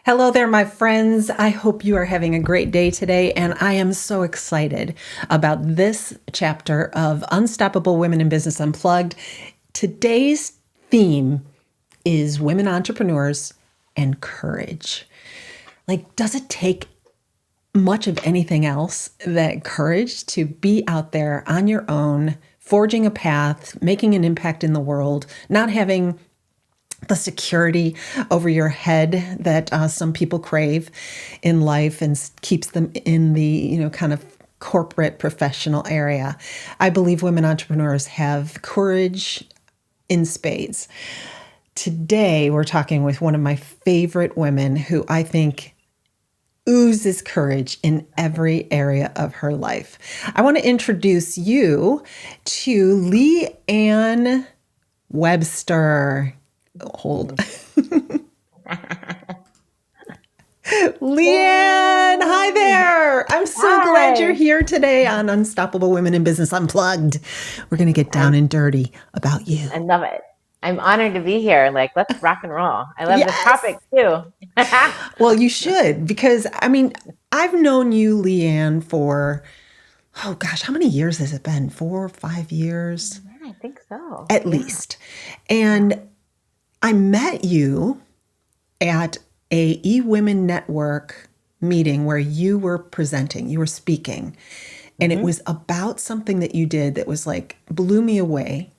Hello there, my friends. I hope you are having a great day today, and I am so excited about this chapter of Unstoppable Women in Business Unplugged. Today's theme is women entrepreneurs and courage. Like, does it take much of anything else that courage to be out there on your own, forging a path, making an impact in the world, not having the security over your head that some people crave in life and keeps them in the, kind of corporate professional area. I believe women entrepreneurs have courage in spades. Today, we're talking with one of my favorite women who I think oozes courage in every area of her life. I want to introduce you to Lee Ann Webster. Hold. Leanne, hi there. I'm so glad you're here today on Unstoppable Women in Business Unplugged. We're going to get down and dirty about you. I love it. I'm honored to be here. Let's rock and roll. I love this Yes. topic too. Well, you should, because I've known you, Leanne, for, oh gosh, how many years has it been? 4 or 5 years? Yeah, I think so. At least. And I met you at a eWomen Network meeting where you were presenting, you were speaking, and it was about something that you did that was like blew me away.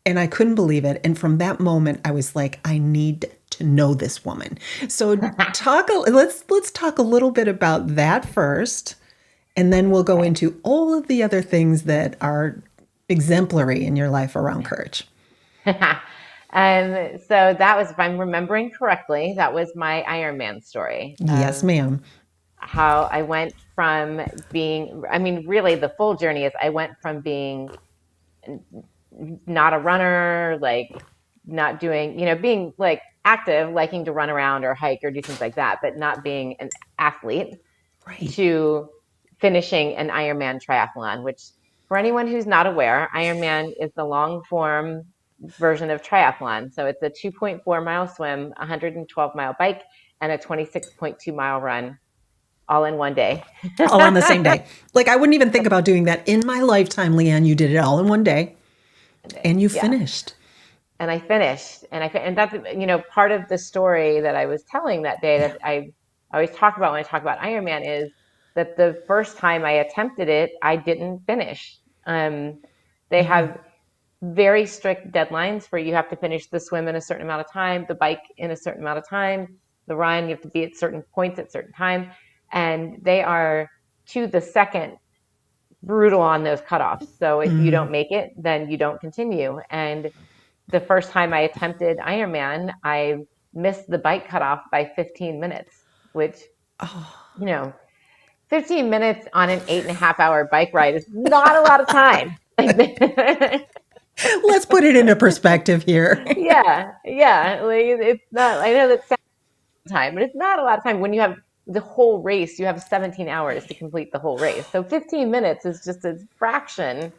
And I couldn't believe it. And from that moment, I was like, I need to know this woman. So let's talk a little bit about that first, and then we'll go into all of the other things that are exemplary in your life around courage. So that was, if I'm remembering correctly, that was my Ironman story. Yes, ma'am. How I went from being, really the full journey is I went from being not a runner, not doing, being active, liking to run around or hike or do things like that, but not being an athlete, Right. to finishing an Ironman triathlon, which for anyone who's not aware, Ironman is the long form version of triathlon. So it's a 2.4-mile swim, 112-mile bike, and a 26.2-mile run all in one day. All on the same day. Like, I wouldn't even think about doing that in my lifetime, Leanne. You did it all in one day, and you finished. And I finished, and that's part of the story that I was telling that day that I always talk about when I talk about Ironman is that the first time I attempted it, I didn't finish. They have very strict deadlines for you have to finish the swim in a certain amount of time, the bike in a certain amount of time, the run, you have to be at certain points at certain time. And they are to the second brutal on those cutoffs. So if you don't make it, then you don't continue. And the first time I attempted Ironman, I missed the bike cutoff by 15 minutes, which, 15 minutes on an 8.5-hour bike ride is not a lot of time. Let's put it into perspective here. Yeah. It's not, I know that's time, but it's not a lot of time. When you have the whole race, you have 17 hours to complete the whole race. So 15 minutes is just a fraction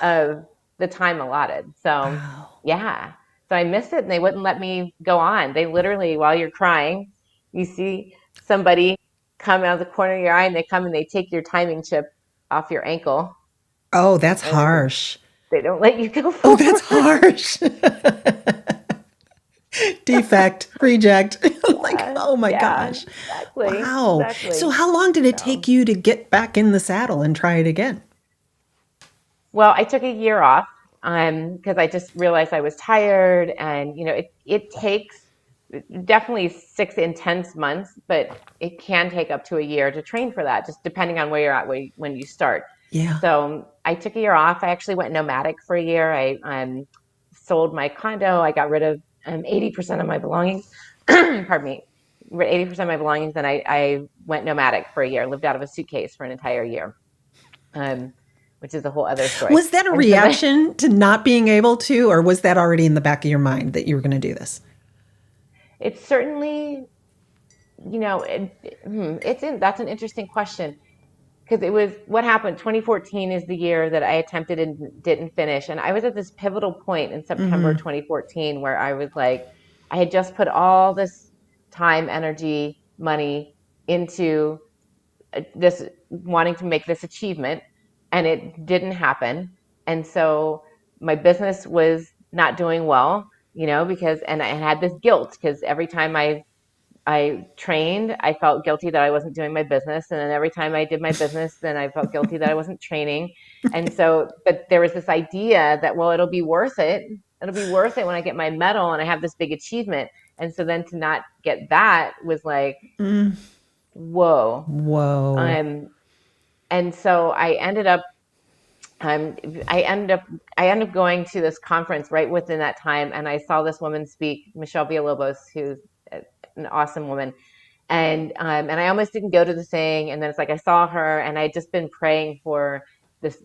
of the time allotted. So yeah. So I missed it and they wouldn't let me go on. They literally, while you're crying, you see somebody come out of the corner of your eye and they come and they take your timing chip off your ankle. Oh, that's harsh. They don't let you go forward. Oh, that's harsh. Defect, reject. Oh my gosh. Exactly. Wow. Exactly. So how long did it take you to get back in the saddle and try it again? Well, I took a year off because I just realized I was tired, and it takes definitely 6 intense months, but it can take up to a year to train for that, just depending on where you're at when you start. Yeah. So I took a year off. I actually went nomadic for a year. I sold my condo. I got rid of 80% of my belongings. Pardon me. 80% of my belongings, and I went nomadic for a year. Lived out of a suitcase for an entire year. Which is a whole other story. Was that a reaction to not being able to, or was that already in the back of your mind that you were going to do this? It's certainly, that's an interesting question, because it was what happened. 2014 is the year that I attempted and didn't finish. And I was at this pivotal point in September 2014 where I was like, I had just put all this time, energy, money into this, wanting to make this achievement, and it didn't happen. And so my business was not doing well, because, and I had this guilt because every time I trained, I felt guilty that I wasn't doing my business. And then every time I did my business, then I felt guilty that I wasn't training. And so, but there was this idea that, well, it'll be worth it. It'll be worth it when I get my medal and I have this big achievement. And so then to not get that was like, Mm. whoa. Whoa. And so um, I ended up, I ended up going to this conference right within that time. And I saw this woman speak, Michelle Villalobos, who's an awesome woman. And I almost didn't go to the thing. And then it's like I saw her, and I had just been praying for this,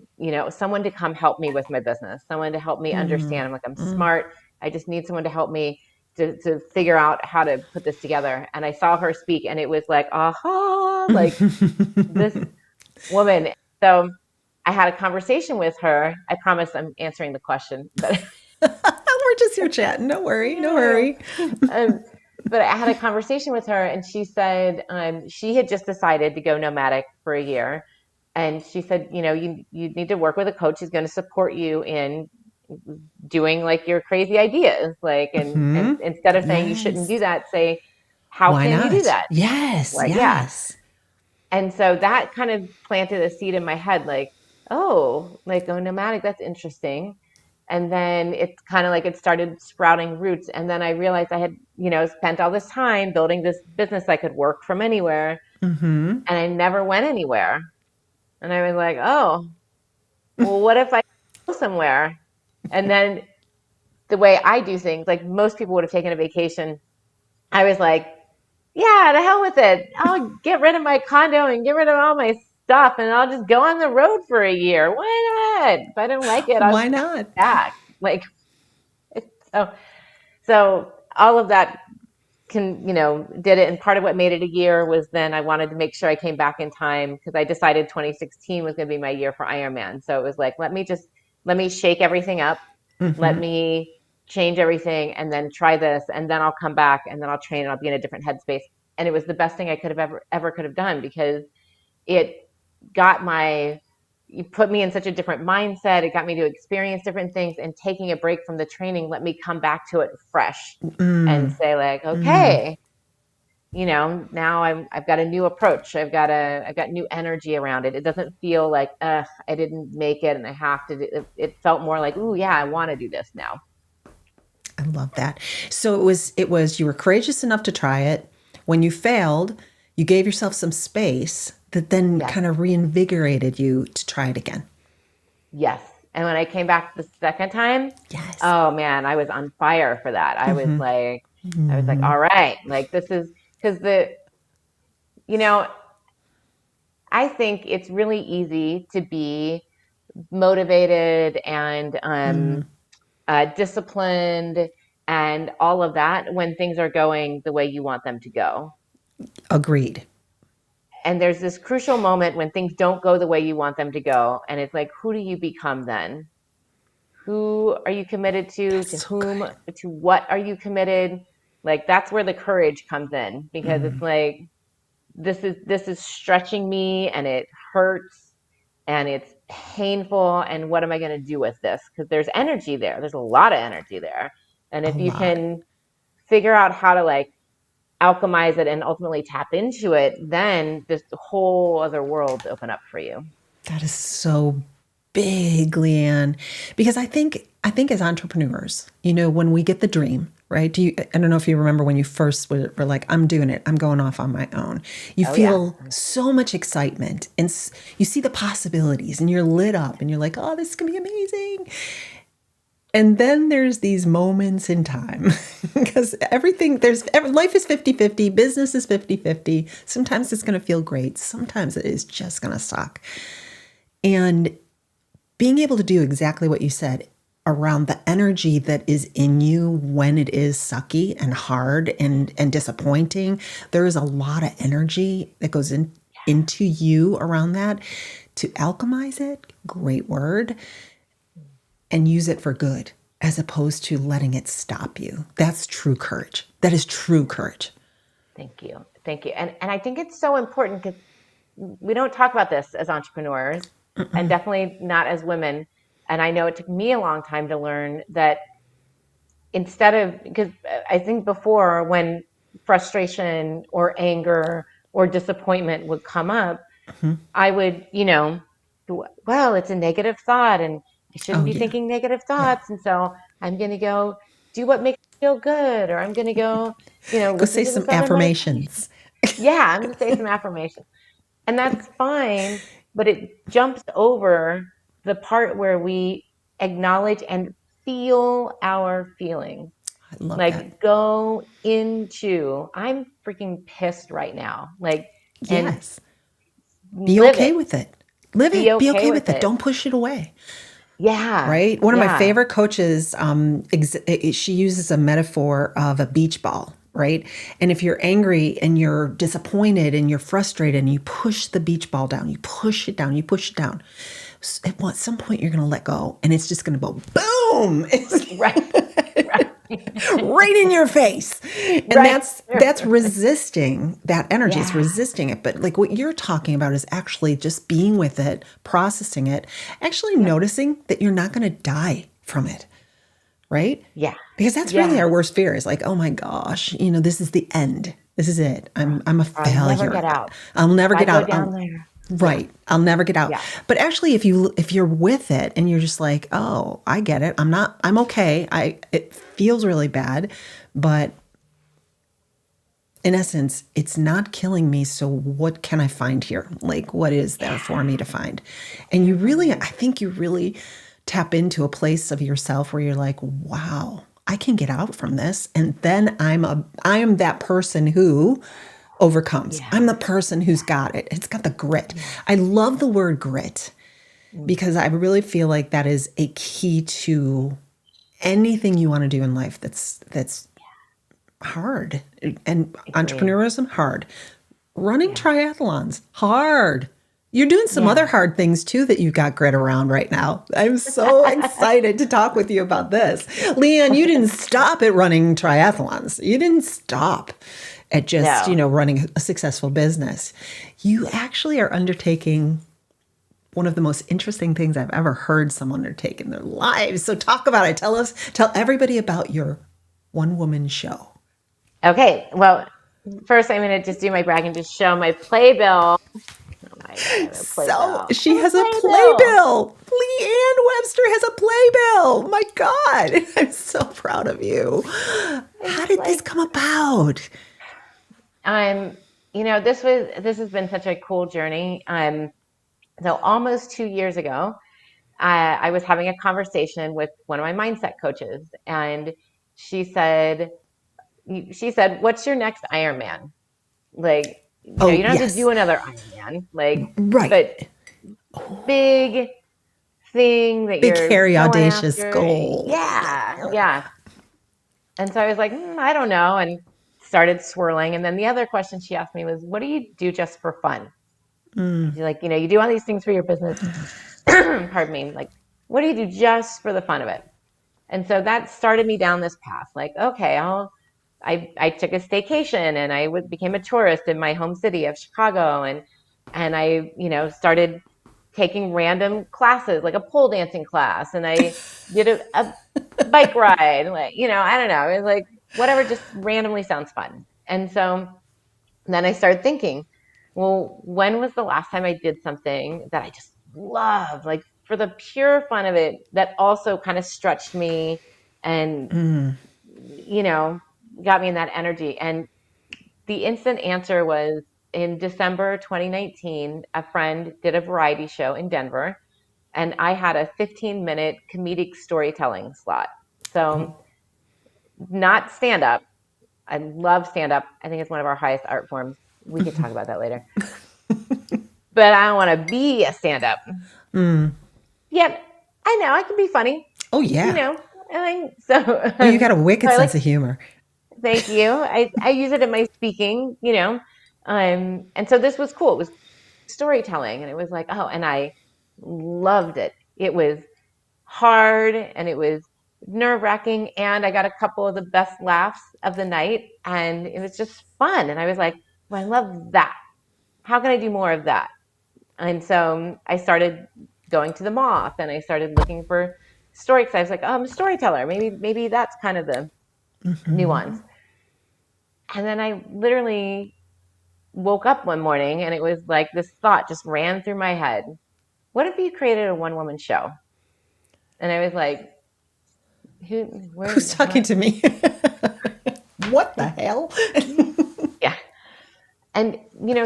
someone to come help me with my business, someone to help me Mm. understand. I'm like, I'm Mm. smart. I just need someone to help me to figure out how to put this together. And I saw her speak, and it was like, aha, like this woman. So I had a conversation with her. I promise I'm answering the question, but We're just here chatting. No worry. No yeah. worry. Um, but I had a conversation with her, and she said she had just decided to go nomadic for a year. And she said, you need to work with a coach who's going to support you in doing like your crazy ideas. Like, and Hmm. instead of saying you shouldn't do Yes. that, say, how Why can you do not? that? Yes. Like, yeah. Yes. And so that kind of planted a seed in my head, like, oh, like going nomadic, that's interesting. And then it's kind of like it started sprouting roots. And then I realized I had, spent all this time building this business I could work from anywhere, Mm-hmm. and I never went anywhere. And I was like, oh, well, what if I go somewhere? And then the way I do things, like most people would have taken a vacation, I was like, yeah, to hell with it. I'll get rid of my condo and get rid of all my stuff, and I'll just go on the road for a year. Why not? If I don't like it, I'll Why just come not? back. Like, so, so all of that did it. And part of what made it a year was then I wanted to make sure I came back in time, because I decided 2016 was going to be my year for Ironman. So it was like, let me shake everything up. Let Mm-hmm. me change everything, and then try this, and then I'll come back, and then I'll train, and I'll be in a different headspace. And it was the best thing I could have ever could have done, because it got my you put me in such a different mindset. It got me to experience different things, and taking a break from the training let me come back to it fresh and Mm. say like, Mm. okay, now I've got a new approach. I've got new energy around it. It doesn't feel like, I didn't make it and I have to do it. It felt more like, ooh, yeah, I want to do this now. I love that. So it was you were courageous enough to try it. When you failed, you gave yourself some space that then Yes. kind of reinvigorated you to try it again. Yes. And when I came back the second time, Yes. oh man, I was on fire for that. Mm-hmm. I was like, Mm-hmm. all right, like this is because you know, I think it's really easy to be motivated and Mm. disciplined and all of that when things are going the way you want them to go. Agreed. And there's this crucial moment when things don't go the way you want them to go. And it's like, who do you become then? Who are you committed to? That's To so whom? good. To what are you committed? Like that's where the courage comes in, because it's Mm. like this is stretching me, and it hurts, and it's painful, and what am I going to do with this? Because there's energy there. There's a lot of energy there. And A if you lot. can figure out how to like alchemize it and ultimately tap into it, then this whole other worlds open up for you. That is so big, Leanne, because I think as entrepreneurs, when we get the dream, right? I don't know if you remember when you first were like, I'm doing it, I'm going off on my own. You Oh yeah. feel so much excitement, and you see the possibilities, and you're lit up, and you're like, oh, this is gonna be amazing. And then there's these moments in time because life is 50-50, business is 50-50. Sometimes it's going to feel great. Sometimes it is just going to suck. And being able to do exactly what you said around the energy that is in you when it is sucky and hard and disappointing, there is a lot of energy that goes into you around that. To alchemize it, great word, and use it for good as opposed to letting it stop you. That's true courage. That is true courage. Thank you. Thank you. And I think it's so important because we don't talk about this as entrepreneurs and Mm-mm. definitely not as women. And I know it took me a long time to learn that instead of, because I think before when frustration or anger or disappointment would come up, Mhm. I would, well, it's a negative thought and I shouldn't Oh be yeah. thinking negative Yeah. thoughts. And so I'm going to go do what makes me feel good, or I'm going to go, Go listen say to some this other meditation. affirmations. Yeah, I'm going to say some affirmations. And that's fine, but it jumps over the part where we acknowledge and feel our feelings. I love that. Like go into, I'm freaking pissed right now. Like, and Yes. Be live okay it. with it. Live Be it. Be okay okay with with it. it. Don't push it away. Yeah. Right? One of my Yeah. favorite coaches, she uses a metaphor of a beach ball, right? And if you're angry and you're disappointed and you're frustrated and you push the beach ball down, you push it down, you push it down. At some point, you're going to let go and it's just going to go boom. Right. Right. Right in your face. And Right. that's resisting that energy. It's Yeah. resisting it. But like what you're talking about is actually just being with it, processing it, actually Yep. noticing that you're not going to die from it, right? Yeah. Because that's really Yeah. our worst fear is like, oh my gosh, this is the end. This is it. I'm a I'll never failure. get out. I'll If never I get go out. down there. Yeah. Right. I'll never get out. Yeah. But actually if you're with it and you're just like, "Oh, I get it. I'm okay. It feels really bad, but in essence, it's not killing me, so what can I find here? Like what is there Yeah. for me to find?" And I think you really tap into a place of yourself where you're like, "Wow, I can get out from this." And then I am that person who overcomes. Yeah. I'm the person who's got it. It's got the grit. Yeah. I love the word grit Mm. because I really feel like that is a key to anything you want to do in life that's hard. And Agree. entrepreneurship hard. Running Yeah. triathlons hard. You're doing some other Yeah. hard things too that you got grit around right now. I'm so excited to talk with you about this. Leanne, you didn't stop at running triathlons. You didn't stop at just, No. running a successful business. You actually are undertaking one of the most interesting things I've ever heard someone undertake in their lives. So talk about it. Tell everybody about your one woman show. Okay. Well, first I'm going to just do my brag and just show my playbill. Oh my God, I have a So playbill. I she have a has a playbill. playbill. Leanne Webster has a playbill. My God. I'm so proud of you. How It's did this like come about? I'm, this has been such a cool journey. So almost 2 years ago, I was having a conversation with one of my mindset coaches, and she said, "What's your next Ironman? Like, Oh, you don't have to yes. do another Ironman, like, but Right. big thing that Big, you're hairy, going audacious after." goal. Yeah, yeah. And so I was like, I don't know, and started swirling. And then the other question she asked me was, "What do you do just for fun?" Mm. She's like, you do all these things for your business. Pardon me. Like, what do you do just for the fun of it? And so that started me down this path. Like, okay, I took a staycation and became a tourist in my home city of Chicago, and I started taking random classes like a pole dancing class, and I did a bike ride, like I don't know, it was like whatever just randomly sounds fun. And so then I started thinking, well, when was the last time I did something that I just love, like for the pure fun of it, that also kind of stretched me and, Mm. you know, got me in that energy? And the instant answer was in December 2019, a friend did a variety show in Denver, and I had a 15-minute comedic storytelling slot. So, not stand up. I love stand up. I think it's one of our highest art forms. We could talk about that later. But I don't want to be a stand up. Mm. Yet I know I can be funny, Oh, you yeah. know. So, Oh, you got a so wicked I like, sense of humor. thank you. I use it in my speaking, and so this was cool. It was storytelling, and it was like, oh, and I loved it. It was hard, and it was nerve-wracking, and I got a couple of the best laughs of the night, and it was just fun. And I was like, well, I love that. How can I do more of that? And so I started going to the Moth, and I started looking for story, because I was like, oh, I'm a storyteller. Maybe that's kind of the nuance. And then I literally woke up one morning, and it was like this thought just ran through my head. What if you created a one-woman show? And I was like, who, where, Who's talking what? to me? What the hell? Yeah. And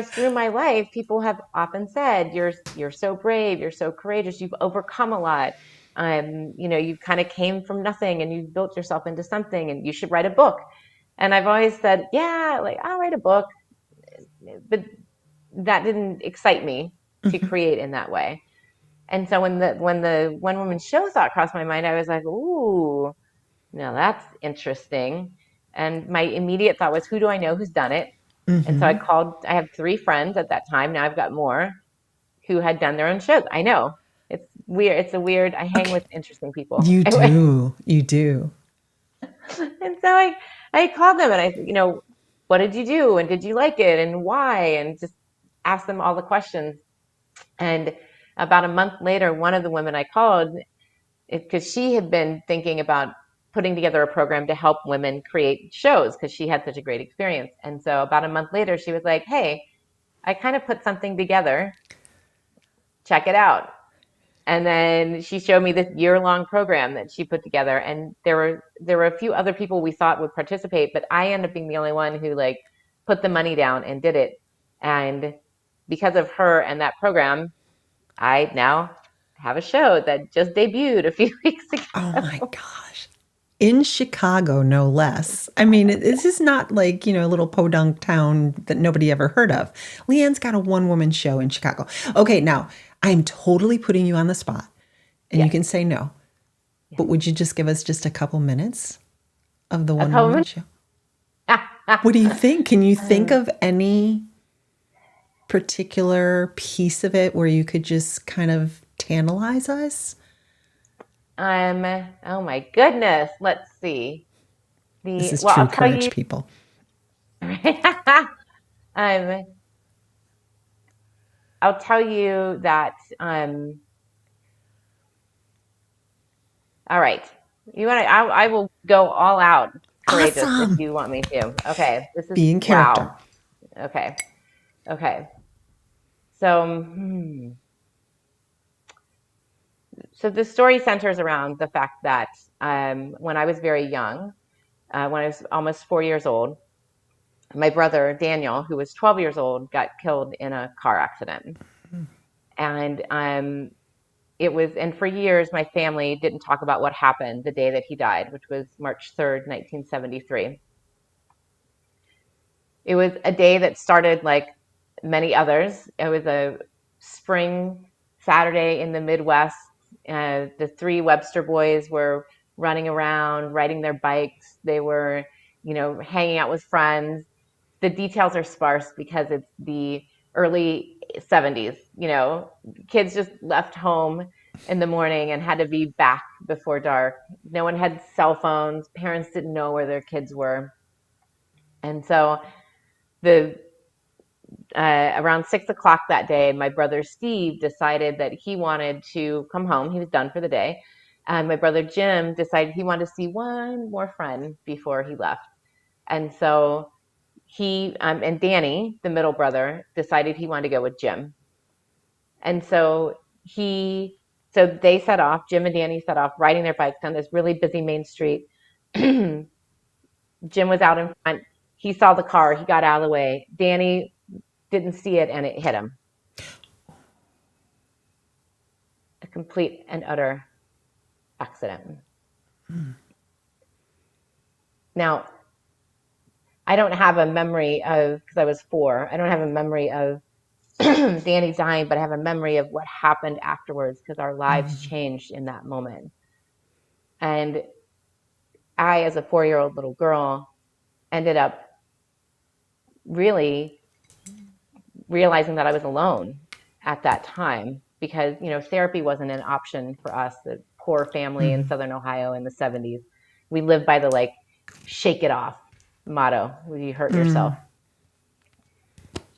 through my life, people have often said, you're so brave, you're so courageous, you've overcome a lot. You've kind of came from nothing and you've built yourself into something, and you should write a book. And I've always said, yeah, like I'll write a book, but that didn't excite me to create in that way. And so when the one woman show thought crossed my mind, I was like, ooh, now that's interesting. And my immediate thought was, who do I know who's done it? And so I have 3 friends at that time. Now I've got more who had done their own shows. I know. It's weird. I hang Okay. with interesting people. You Anyway, do. You do. and so I called them, and I said, what did you do? And did you like it? And why? And just asked them all the questions. And about a month later, one of the women I called, because she had been thinking about putting together a program to help women create shows, because she had such a great experience. And so about a month later, she was like, hey, I kind of put something together. Check it out. And then she showed me this year-long program that she put together. And there were a few other people we thought would participate, but I ended up being the only one who like put the money down and did it. And because of her and that program, I now have a show that just debuted a few weeks Oh ago. my gosh. In Chicago, no less. I mean, this is not like, a little podunk town that nobody ever heard of. Leanne's got a one woman show in Chicago. Okay, now I'm totally putting you on the spot and you Yes, can say no, yes. but would you just give us just a couple minutes of the A one couple woman minutes. show? What do you think? Can you think um, of any particular piece of it where you could just kind of tantalize us? oh my goodness. Let's see. This is Well, true I'll tell courage, you. people. um, I'll tell you that. All right. You want to? I will go all out courageous if Awesome. you want me to. Okay. This is Be in character. wow. Okay. Okay. So, so the story centers around the fact that when I was very young, when I was almost 4 years old, my brother Daniel, who was 12 years old, got killed in a car accident. And and for years, my family didn't talk about what happened the day that he died, which was March 3rd, 1973. It was a day that started like many others. It was a spring Saturday in the Midwest. The 3 Webster boys were running around, riding their bikes. They were, hanging out with friends. The details are sparse because it's the early 70s. Kids just left home in the morning and had to be back before dark. No one had cell phones. Parents didn't know where their kids were. And so the around 6 o'clock that day, my brother Steve decided that he wanted to come home. He was done for the day. And my brother Jim decided he wanted to see one more friend before he left. And so he and Danny, the middle brother, decided he wanted to go with Jim. And so they set off, Jim and Danny set off riding their bikes down this really busy main street. Jim was out in front. He saw the car. He got out of the way. Danny didn't see it, and it hit him. A complete and utter accident. Now, I don't have a memory of, because I was 4, I don't have a memory of Danny dying, but I have a memory of what happened afterwards, because our lives changed in that moment. And I, as a 4-year-old little girl, ended up really realizing that I was alone at that time, because therapy wasn't an option for us. poor family in Mm-hmm. Southern Ohio in the 70s. We lived by the like shake it off motto, when you hurt yourself.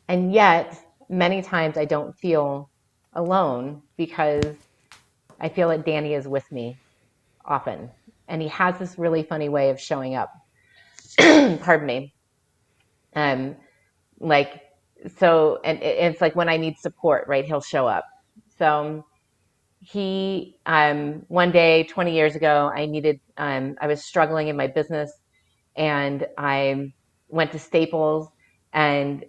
And yet, many times I don't feel alone because I feel that Danny is with me often. And he has this really funny way of showing up. Pardon me. Um, like, so, and it's like when I need support, right? He'll show up. So one day, 20 years ago, I was struggling in my business, and I went to Staples, and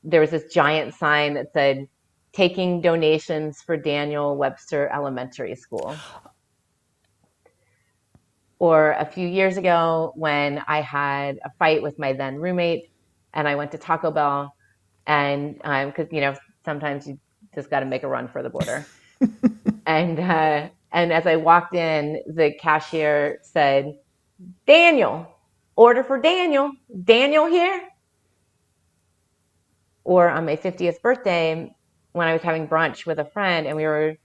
there was this giant sign that said, taking donations for Daniel Webster Elementary School. Or a few years ago when I had a fight with my then roommate, and I went to Taco Bell, and because sometimes you just got to make a run for the border. And as I walked in, the cashier said, "Daniel, order for Daniel. Daniel here." Or on my 50th birthday, when I was having brunch with a friend, and we were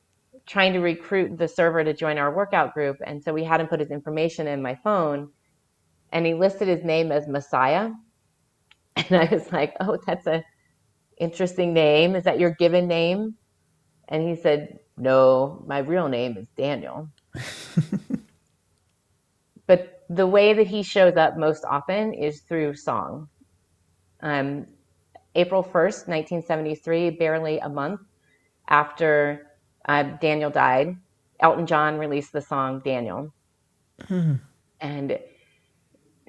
trying to recruit the server to join our workout group, and so we had him put his information in my phone, and he listed his name as Messiah. And I was like, "Oh, that's a interesting name. Is that your given name?" And he said, "No, my real name is Daniel." But the way that he shows up most often is through song. Um, April 1st, 1973, barely a month after Daniel died, Elton John released the song Daniel. And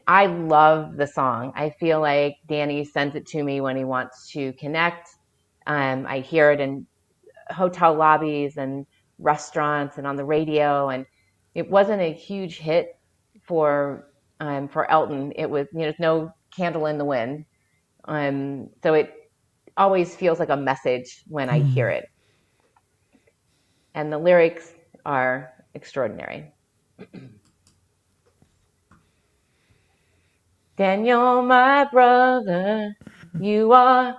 I love the song. I feel like Danny sends it to me when he wants to connect. I hear it in hotel lobbies and restaurants and on the radio. And it wasn't a huge hit for Elton. It was, no candle in the wind. So it always feels like a message when I hear it. And the lyrics are extraordinary. Daniel, my brother, you are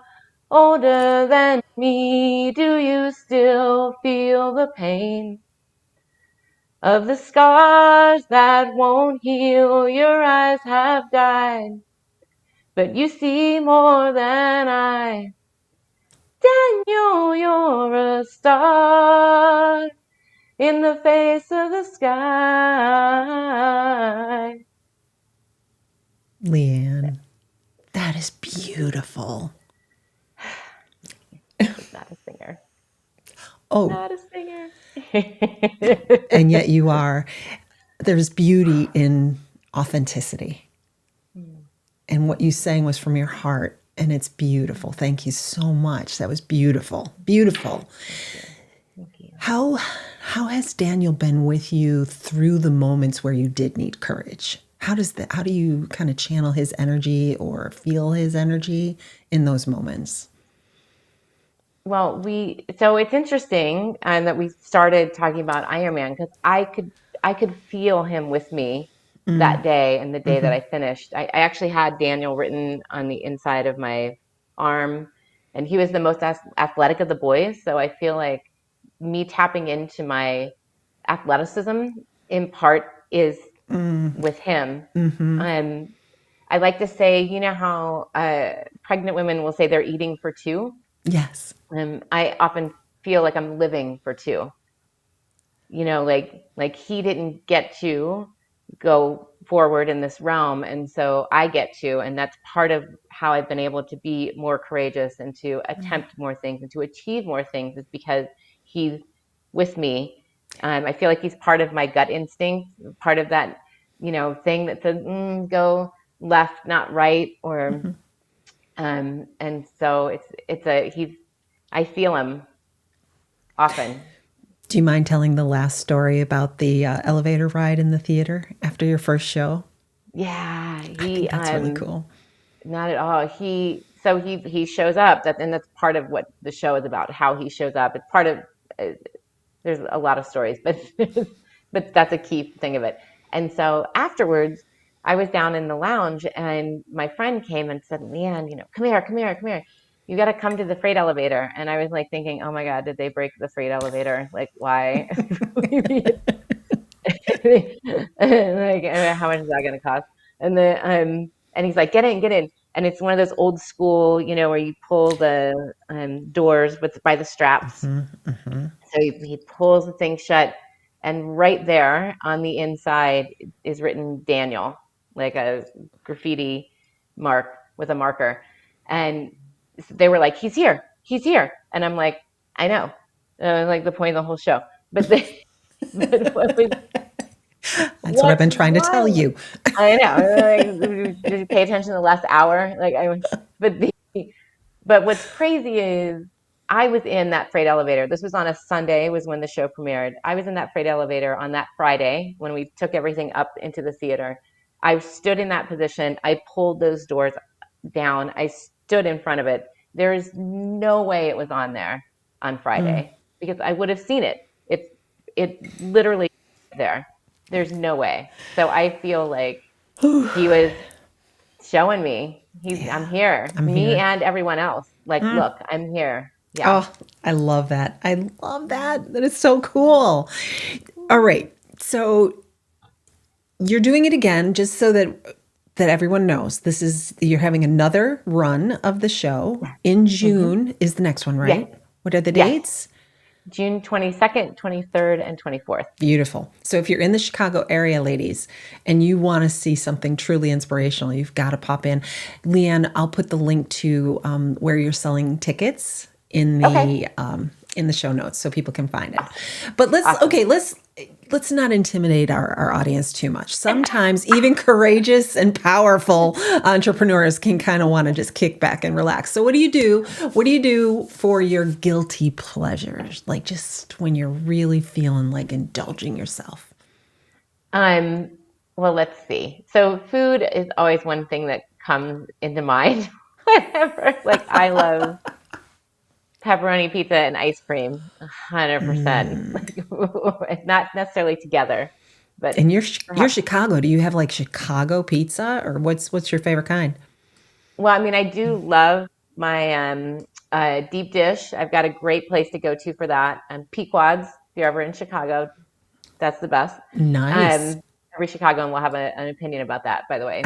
older than me. Do you still feel the pain of the scars that won't heal? Your eyes have died, but you see more than I. Daniel, you're a star in the face of the sky. Leanne, that is beautiful. Not a singer. Oh, Not a singer. and yet you are. There's beauty in authenticity. And what you sang was from your heart, and it's beautiful. Thank you so much. That was beautiful. Beautiful. Thank you. How has Daniel been with you through the moments where you did need courage? How do you kind of channel his energy or feel his energy in those moments? Well, so it's interesting that we started talking about Ironman, because I could feel him with me that day and the day that I finished. I actually had Daniel written on the inside of my arm, and he was the most athletic of the boys. So I feel like me tapping into my athleticism in part is with him. Um, I like to say, how pregnant women will say they're eating for two. Yes. I often feel like I'm living for two. Like he didn't get to go forward in this realm, and so I get to, and that's part of how I've been able to be more courageous and to attempt more things and to achieve more things, is because he's with me. I feel like he's part of my gut instinct, part of that, thing that says, go left, not right, or and so I feel him often. Do you mind telling the last story about the elevator ride in the theater after your first show? Yeah, I think that's really cool. not at all. He shows up, and that's part of what the show is about, how he shows up. It's part of uh, there's a lot of stories, but but that's a key thing of it. And so afterwards, I was down in the lounge, and my friend came and said, "Leanne, come here, come here, come here. You got to come to the freight elevator." And I was like thinking, "Oh my God, did they break the freight elevator? Like, why?" Like, how much is that going to cost? And then, and he's like, get in, get in. And it's one of those old school, where you pull the doors by the straps. So he pulls the thing shut, and right there on the inside is written Daniel, like a graffiti mark with a marker. And they were like, he's here. And I'm like, I know. Like the point of the whole show. But but That's what I've been what's trying to tell wild, you. I know. Like, did you pay attention to the last hour? But the, but what's crazy is I was in that freight elevator. This was on a Sunday, was when the show premiered. I was in that freight elevator on that Friday when we took everything up into the theater. I stood in that position. I pulled those doors down. I stood in front of it. There is no way it was on there on Friday because I would have seen it. It literally there. There's no way. So I feel like he was showing me I'm Yeah, here, I'm me here. and everyone else. Like, look, I'm here. Yeah. Oh, I love that. I love that. That is so cool. All right. So you're doing it again just so that everyone knows. You're having another run of the show in Hmm. June is the next one, Yes. right? What are the Yes. dates? June 22nd, 23rd, and 24th. Beautiful. So if you're in the Chicago area, ladies, and you want to see something truly inspirational, you've got to pop in. Leanne, I'll put the link to where you're selling tickets Okay. in the show notes so people can find it. But Awesome. let's not intimidate our audience too much. Sometimes even courageous and powerful entrepreneurs can kind of want to just kick back and relax. So what do you do? What do you do for your guilty pleasures? Like just when you're really feeling like indulging yourself. Um, well, let's see. So food is always one thing that comes into mind whenever, like, I love pepperoni pizza and ice cream, 100%. Like, not necessarily together, but And you're perhaps. Chicago. Do you have like Chicago pizza or what's your favorite kind? Well, I mean, I do love my deep dish. I've got a great place to go to for that. Pequod's, if you're ever in Chicago, that's the best. Nice. Every Chicagoan will have an opinion about that, by the way.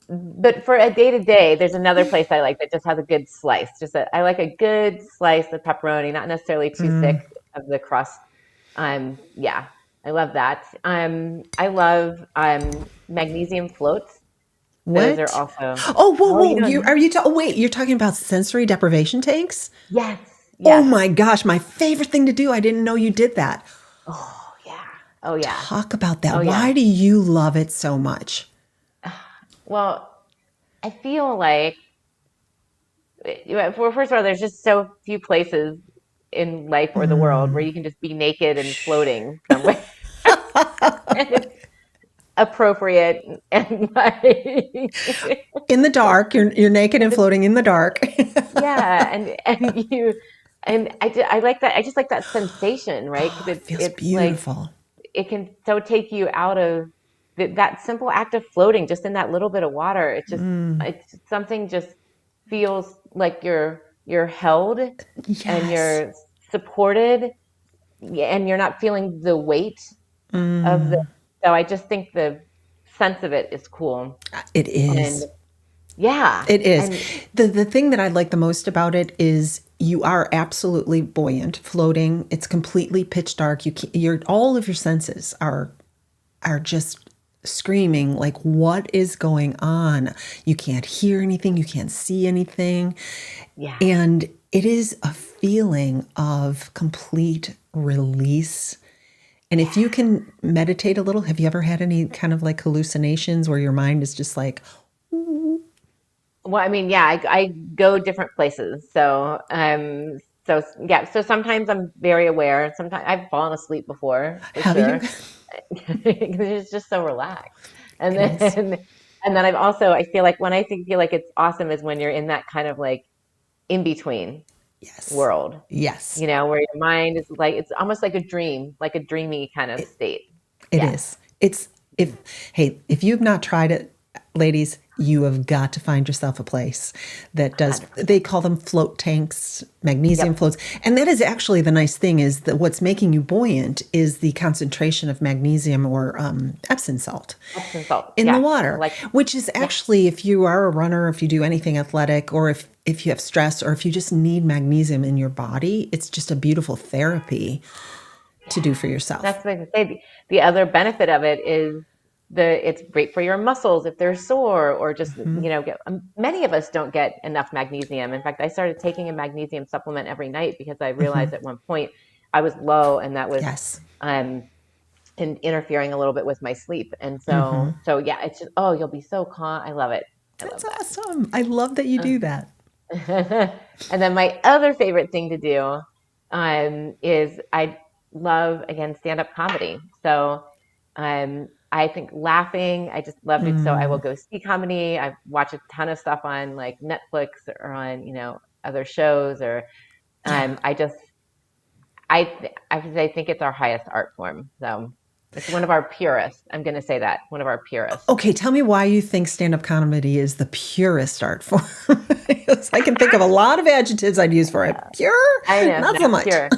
But for a day to day, there's another place I like that just has a good slice. I like a good slice of pepperoni, not necessarily too thick of the crust. Yeah, I love that. I love magnesium floats. Those are What? also. Oh, whoa, Oh, you whoa. don't know? Oh, wait, you're talking about sensory deprivation tanks? Yes, Oh yes. my gosh, my favorite thing to do. I didn't know you did that. Oh, yeah. Oh, yeah. Talk about Oh, that. yeah. Why do you love it so much? Well, I feel like, well, first of all, there's just so few places in life or the world where you can just be naked and floating somewhere. And it's appropriate and like In the dark, you're naked and and floating in the dark. yeah, I like that. I just like that sensation, right? Because Oh, it feels it's like beautiful. it can so take you out of that simple act of floating just in that little bit of water. It's something just feels like you're held and Yes, you're supported and you're not feeling the weight of the. So I just think the sense of it is cool. it And is. yeah, It is. and The thing that I like the most about it is you are absolutely buoyant, floating. It's completely pitch dark. You're all of your senses are just screaming like what is going on? You can't hear anything, you can't see anything. yeah. And it is a feeling of complete release. And if you can meditate a little, have you ever had any kind of like hallucinations where your mind is just like, Well, I mean, yeah, I go different places. So yeah, so sometimes I'm very aware. Sometimes I've fallen asleep before, for have you? sure. It's just so relaxed. And It is. then I feel like when feel like it's awesome is when you're in that kind of like in between Yes. world, Yes. where your mind is like it's almost like a dream, like a dreamy kind of state. It Yes. is. It's if hey, if you've not tried it, ladies, you have got to find yourself a place that does, 100%. they call them float tanks, magnesium Yep. floats. And that is actually the nice thing is that what's making you buoyant is the concentration of magnesium or Epsom salt Epsom salt. in the Yeah. water, Like, which is yeah. actually, if you are a runner, if you do anything athletic, or if you have stress, or if you just need magnesium in your body, it's just a beautiful therapy to do for yourself. That's what I say. The other benefit of it is it's great for your muscles if they're sore or just, many of us don't get enough magnesium. In fact, I started taking a magnesium supplement every night because I realized at one point I was low and that was Yes. um interfering a little bit with my sleep. And so yeah, it's just, oh, you'll be so calm. I love it. I love That's awesome. I love that you do that. that. And then my other favorite thing to do is I love, again, stand-up comedy. So I think laughing, I just love it. So I will go see comedy. I watch a ton of stuff on like Netflix or on, other shows or Yeah. I just I think it's our highest art form. So it's one of our purest. I'm going to say that, one of our purest. Okay, tell me why you think stand-up comedy is the purest art form. Because I can think of a lot of adjectives I'd use for it. Pure? I know, Not so not much. pure.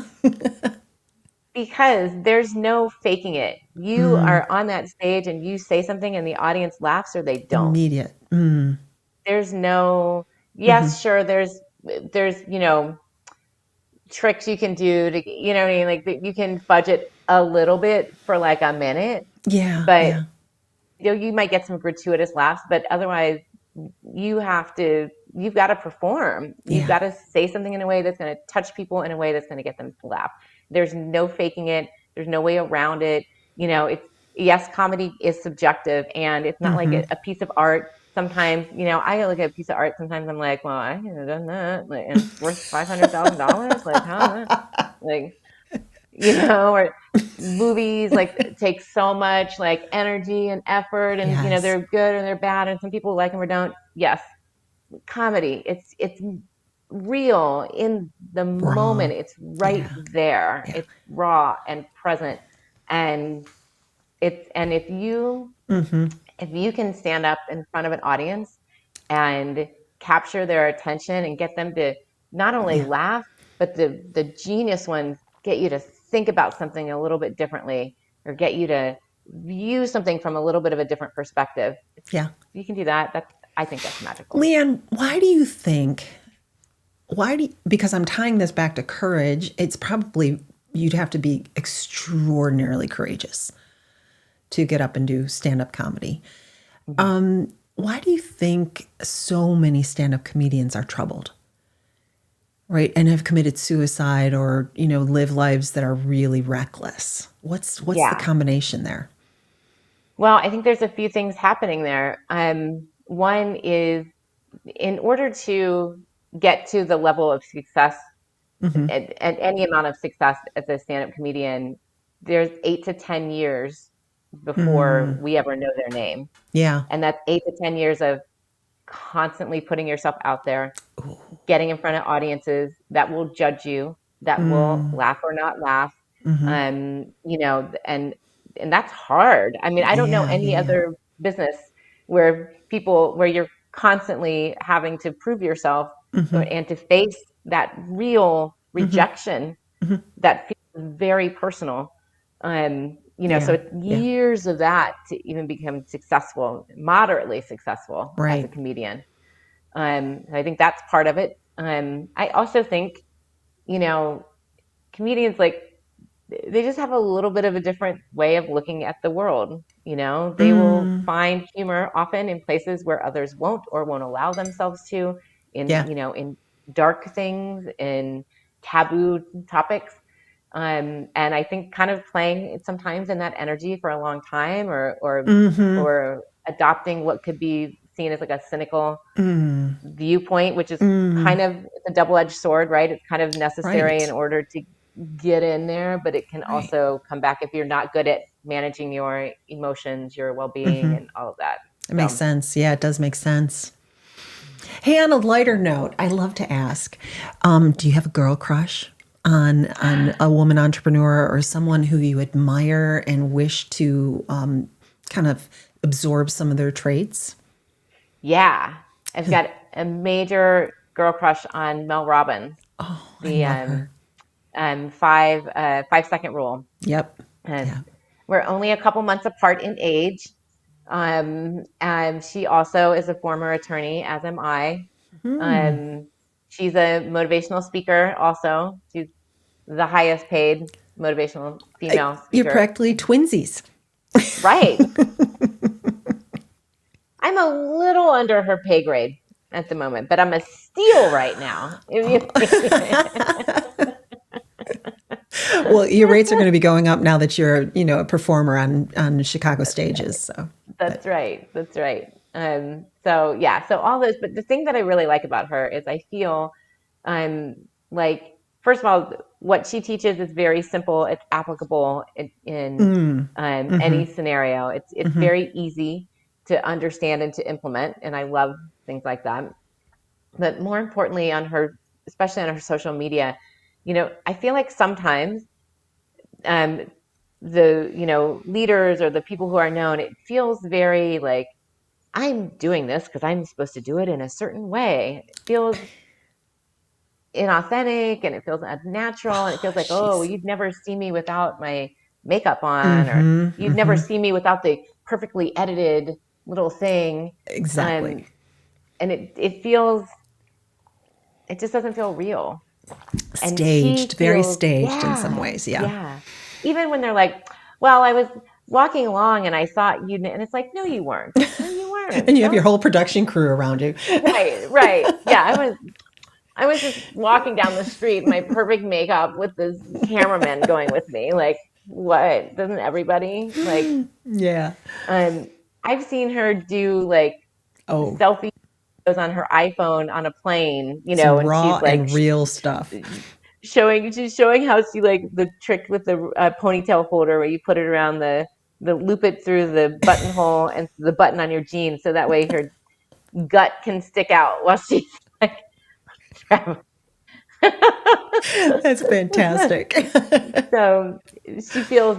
Because there's no faking it. You are on that stage and you say something and the audience laughs or they don't. Immediate. There's no, yes, sure, there's, tricks you can do to, you know what I mean? Like you can fudge it a little bit for like a minute, Yeah, but yeah, you might get some gratuitous laughs, but otherwise you've got to perform. You've yeah. got to say something in a way that's going to touch people in a way that's going to get them to laugh. There's no faking it. There's no way around it. It's, yes, comedy is subjective and it's not like a piece of art. Sometimes, I look at a piece of art. Sometimes I'm like, well, I could have done that. Like, and it's worth $500,000. Like, how? Like, or movies like take so much like energy and effort and Yes. they're good and they're bad and some people like them or don't. Yes, comedy, it's real in the Raw. moment. It's right Yeah, there. yeah. It's raw and present. And if you can stand up in front of an audience and capture their attention and get them to not only Yeah. laugh, but the genius ones get you to think about something a little bit differently or get you to view something from a little bit of a different perspective. Yeah. You can do that. I think that's magical. Leanne, why do you think, because I'm tying this back to courage, it's probably, you'd have to be extraordinarily courageous to get up and do stand-up comedy. Why do you think so many stand-up comedians are troubled, right? And have committed suicide or, live lives that are really reckless? What's the Yeah. combination there? Well, I think there's a few things happening there. One is in order to get to the level of success at any amount of success as a stand-up comedian, there's 8 to 10 years before we ever know their name. Yeah. And that's 8 to 10 years of constantly putting yourself out there, getting in front of audiences that will judge you, that will laugh or not laugh. And that's hard. I mean, I don't know Yeah, any yeah, other business where you're constantly having to prove yourself and to face that real rejection that feels very personal. So yeah, it's yeah. years of that to even become successful, moderately successful as a Right. comedian. I think that's part of it. I also think, you know, comedians like they just have a little bit of a different way of looking at the world. They will find humor often in places where others won't or won't allow themselves to, Yeah. in dark things, in taboo topics. And I think kind of playing it sometimes in that energy for a long time or adopting what could be seen as like a cynical viewpoint, which is kind of a double-edged sword, right? It's kind of necessary in Right. order to get in there, but it can Right. also come back if you're not good at managing your emotions, your well-being, and all of that. It makes So, sense. Yeah, it does make sense. Hey, on a lighter note, I love to ask, do you have a girl crush on a woman entrepreneur or someone who you admire and wish to kind of absorb some of their traits? Yeah, I've got a major girl crush on Mel Robbins, Oh, I the love her. 5 second rule. Yep. And Yeah. we're only a couple months apart in age. And she also is a former attorney, as am I. Hmm. Um, she's a motivational speaker also. She's the highest paid motivational female You're speaker. practically twinsies. Right. I'm a little under her pay grade at the moment, but I'm a steal right now. Well, your rates are going to be going up now that you're, a performer on Chicago stages. So, but That's right. That's right. So yeah, so all those, but the thing that I really like about her is I feel like first of all, what she teaches is very simple. It's applicable in any mm-hmm, scenario. It's mm-hmm. very easy to understand and to implement, and I love things like that. But more importantly, on her, especially on her social media, I feel like sometimes um, the leaders or the people who are known, it feels very like I'm doing this because I'm supposed to do it in a certain way. It feels inauthentic and it feels unnatural and it Oh, feels like, oh, she's you'd never see me without my makeup on, or mm-hmm, you'd never mm-hmm. see me without the perfectly edited little thing. Exactly. Um, and it just doesn't feel real. And Staged, she very feels, staged in some yeah, ways. Yeah. yeah. Even when they're like, well, I was walking along and I saw you, and it's like, no, you weren't. No, you weren't. And you have your Don't. whole production crew around you. Right, right. Yeah, I was just walking down the street in my perfect makeup with this cameraman going with me. Like, what? Doesn't everybody like? Yeah. Um, I've seen her do like Oh, selfie videos on her iPhone on a plane, some and raw she's like and real stuff. she's showing how she like the trick with the ponytail holder where you put it around the loop it through the buttonhole and the button on your jeans so that way her gut can stick out while she's like traveling. That's fantastic. So she feels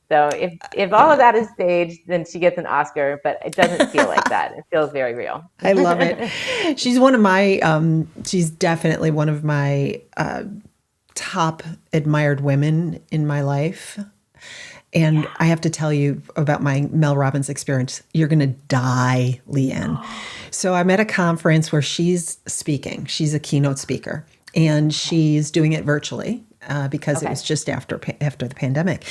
so if all of Yeah. that is staged, then she gets an Oscar, but it doesn't feel like that. It feels very real. I love it. She's definitely one of my top admired women in my life. And Yeah. I have to tell you about my Mel Robbins experience. You're going to die, Leanne. So I'm at a conference where she's speaking. She's a keynote speaker, and Okay. she's doing it virtually because it was Okay. just after the pandemic.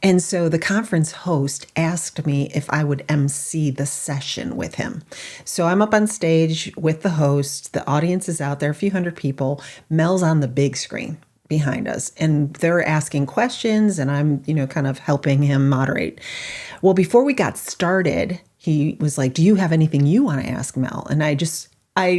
And so the conference host asked me if I would MC the session with him. So I'm up on stage with the host. The audience is out there, a few hundred people. Mel's on the big screen behind us, and they're asking questions, and I'm kind of helping him moderate. Well, before we got started, he was like, do you have anything you want to ask Mel? And I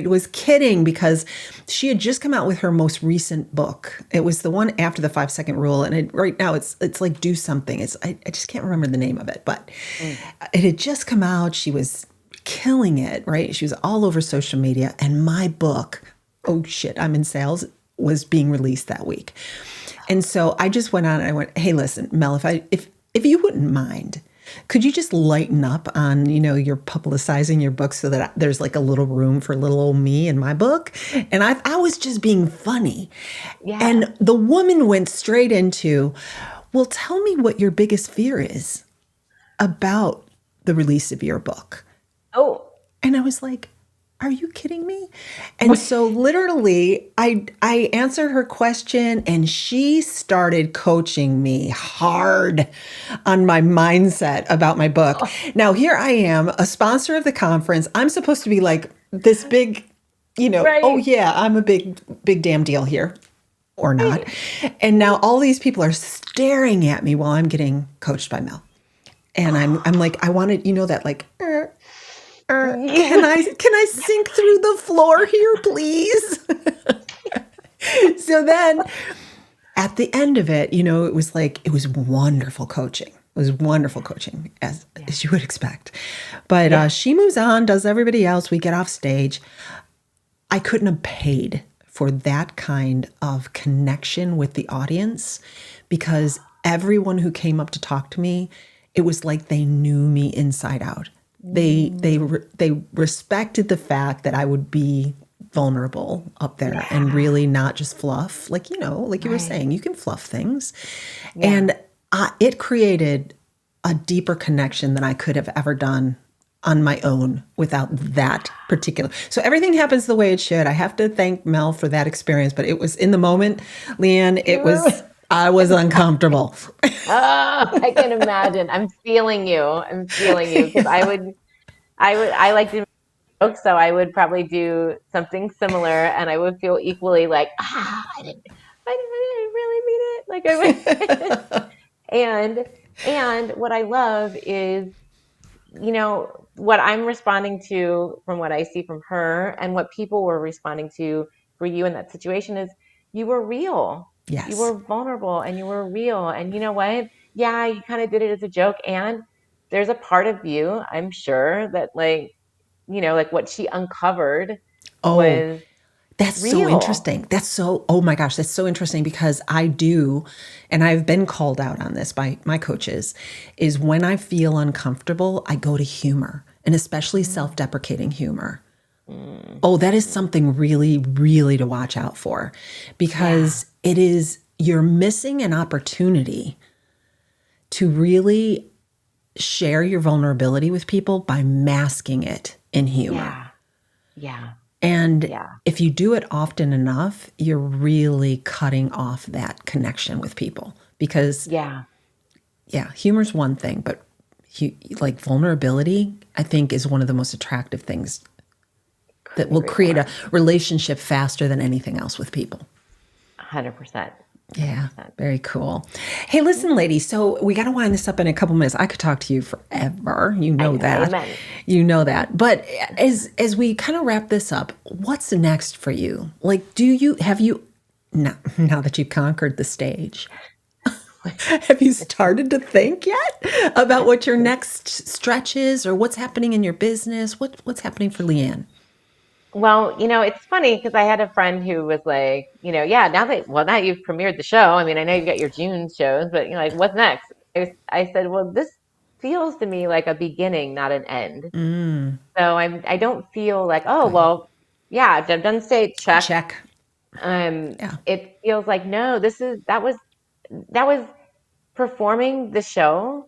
was kidding because she had just come out with her most recent book. It was the one after the 5 second rule, and right now it's like do something. I just can't remember the name of it, but Mm. it had just come out. She was killing it, right? She was all over social media, and my book, oh shit, I'm in sales, was being released that week. And so I just went on and I went, hey, listen, Mel, if you wouldn't mind, could you just lighten up on, you're publicizing your book so that there's like a little room for little old me in my book? And I was just being funny. Yeah. And the woman went straight into, well, tell me what your biggest fear is about the release of your book. Oh. And I was like, are you kidding me? And so literally I answered her question, and she started coaching me hard on my mindset about my book. Now here I am, a sponsor of the conference. I'm supposed to be like this big, oh Right. yeah, I'm a big damn deal here, or not. Right. And now all these people are staring at me while I'm getting coached by Mel. And I'm like, I wanted, that like can I sink through the floor here, please? So then at the end of it, it was wonderful coaching. It was wonderful coaching, Yeah. as you would expect. But Yeah. she moves on, does everybody else. We get off stage. I couldn't have paid for that kind of connection with the audience, because everyone who came up to talk to me, it was like they knew me inside out. They respected the fact that I would be vulnerable up there and Yeah. really not just fluff. Like, like you were Right. saying, you can fluff things. Yeah. And it created a deeper connection than I could have ever done on my own without that particular. So everything happens the way it should. I have to thank Mel for that experience, but it was in the moment, Leanne, I was uncomfortable. Oh, I can imagine. I'm feeling you. I'm feeling you because I like to joke, so I would probably do something similar, and I would feel equally like, I didn't really mean it. Like I would, and what I love is, what I'm responding to from what I see from her, and what people were responding to for you in that situation is you were real. You Yes. were vulnerable and you were real. And you know what? Yeah, you kind of did it as a joke. And there's a part of you, I'm sure, that like what she uncovered Oh, was that's so real. interesting. Oh my gosh, that's so interesting because I do, and I've been called out on this by my coaches, is when I feel uncomfortable, I go to humor and especially self Mm, deprecating humor. mm, Oh, that is mm. something really, really to watch out for Yeah, because you're missing an opportunity to really share your vulnerability with people by masking it in humor. yeah, yeah, And yeah, if you do it often enough, you're really cutting off that connection with people because, yeah. yeah, humor's one thing, but like vulnerability, I think, is one of the most attractive things that Couldn't will agree create a more. relationship faster than anything else with people. 100%. Yeah, 100%. very cool. Hey, listen, Yeah. ladies, so we got to wind this up in a couple minutes. I could talk to you forever. You I know know. that. Amen. You know that. But as we kind of wrap this up, what's next for you? Like, have you now that you've conquered the stage, have you started to think yet about what your next stretch is or what's happening in your business? What's happening for Leanne? Well, it's funny because I had a friend who was like, yeah, now you've premiered the show. I mean, I know you've got your June shows, but like, what's next? I said, well, this feels to me like a beginning, not an end. Mm, So I don't feel like, oh, good. well, yeah, I've done stage check. Check. Um, Yeah, it feels like, no, that was performing the show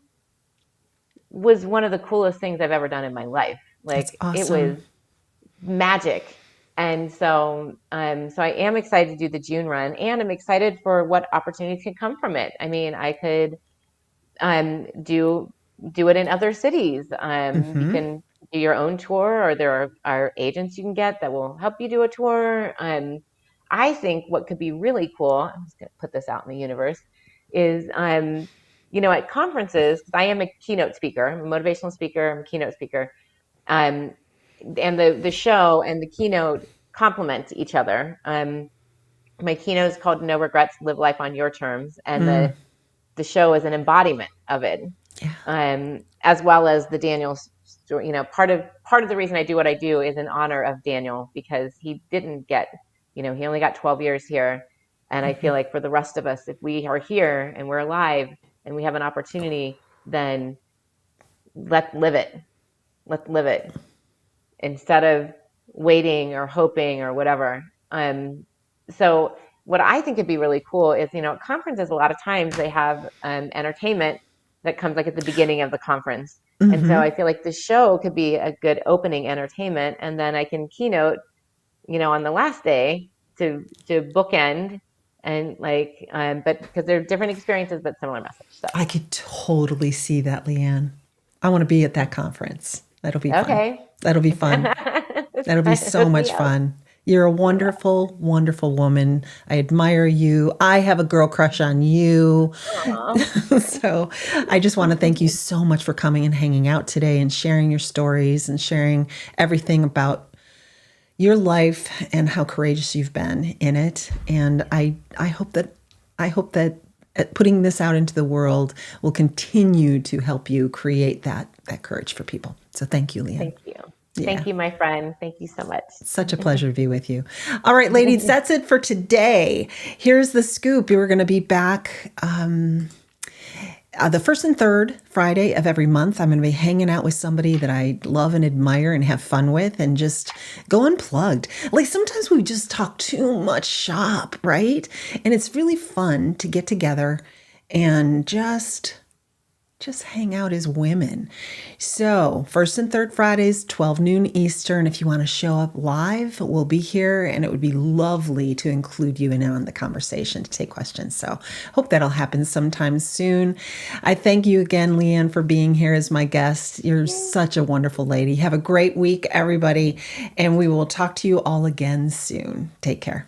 was one of the coolest things I've ever done in my life. that's Like it awesome. was magic. And so I am excited to do the June run, and I'm excited for what opportunities can come from it. I mean, I could do it in other cities. You Mm-hmm. can do your own tour, or there are agents you can get that will help you do a tour. I think what could be really cool, I'm just going to put this out in the universe, is at conferences, 'cause I am a keynote speaker, I'm a motivational speaker, I'm a keynote speaker. Um, and the show and the keynote complement each other. My keynote is called No Regrets, Live Life on Your Terms, and Mm, the show is an embodiment of it, yeah. as well as the Daniel story. Part of the reason I do what I do is in honor of Daniel because he didn't get, he only got 12 years here, and I feel like for the rest of us, if we are here and we're alive and we have an opportunity, then let's live it. Let's live it instead of waiting or hoping or whatever. So what I think would be really cool is, at conferences, a lot of times they have entertainment that comes like at the beginning of the conference. And so Mm-hmm. I feel like the show could be a good opening entertainment. And then I can keynote, on the last day to bookend and but because they're different experiences, but similar message. So, I could totally see that, Leanne. I want to be at that conference. That'll be fun. okay. That'll be fun. That'll be so Hook me much up. fun. You're a I will. wonderful, wonderful woman. I admire you. I have a girl crush on you. Aw. So I just want to thank you so much for coming and hanging out today and sharing your stories and sharing everything about your life and how courageous you've been in it. And I hope that putting this out into the world will continue to help you create that courage for people. So thank you, Leanne. Thank you. Yeah. Thank you, my friend. Thank you so much. Such a pleasure to be with you. All right, ladies, that's it for today. Here's the scoop. We're going to be back The first and third Friday of every month, I'm going to be hanging out with somebody that I love and admire and have fun with and just go unplugged. Like sometimes we just talk too much shop, right? And it's really fun to get together and just hang out as women. So, first and third Fridays, 12 noon Eastern. If you want to show up live, we'll be here, and it would be lovely to include you in on the conversation to take questions. So, hope that'll happen sometime soon. I thank you again, Leanne, for being here as my guest. You're such a wonderful lady. Have a great week, everybody, and we will talk to you all again soon. Take care.